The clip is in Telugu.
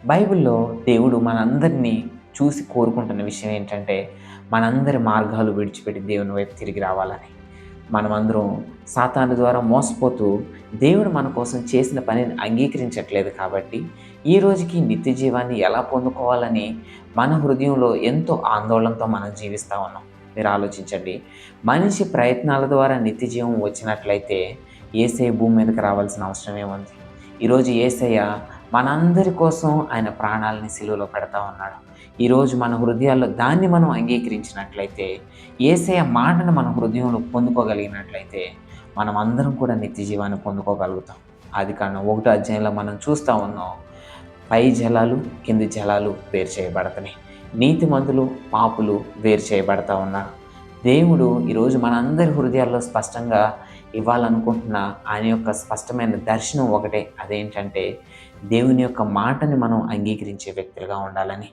బైబిల్‌లో దేవుడు మనందరినీ చూసి కోరుకుంటున్న విషయం ఏంటంటే, మనందరి మార్గాలు విడిచిపెట్టి దేవుని వైపు తిరిగి రావాలని. మనమందరం సాతాను ద్వారా మోసపోతూ, దేవుడు మన కోసం చేసిన పనిని అంగీకరించట్లేదు కాబట్టి, ఈ రోజుకి నిత్య జీవాన్ని ఎలా పొందుకోవాలని మన హృదయంలో ఎంతో ఆందోళనతో మనం జీవిస్తా ఉన్నాం. మీరు ఆలోచించండి. మనిషి ప్రయత్నాల ద్వారా నిత్య జీవం వచ్చినట్లయితే, యేసయ్య భూమి మీదకి రావాల్సిన అవసరం ఏముంది? ఈరోజు యేసయ్య మనందరి కోసం ఆయన ప్రాణాలని సిలువలో పెడతా ఉన్నాడు. ఈరోజు మన హృదయాల్లో దాన్ని మనం అంగీకరించినట్లయితే, యేసయ్య మాటను మన హృదయంలో పొందుకోగలిగినట్లయితే, మనం అందరం కూడా నిత్య జీవాన్ని పొందుకోగలుగుతాం. ఆదికాండం 1 అధ్యాయంలో మనం చూస్తూ ఉన్నాం. పై జలాలు, కింది జలాలు వేరు చేయబడతన్నాయి. నీతిమంతులు, పాపులు వేరు చేయబడతా ఉన్నారు. దేవుడు ఈరోజు మనందరి హృదయాల్లో స్పష్టంగా ఇవ్వాలనుకుంటున్న ఆయన యొక్క స్పష్టమైన దర్శనం ఒకటే. అదేంటంటే, దేవుని యొక్క మాటని మనం అంగీకరించే వ్యక్తులుగా ఉండాలని.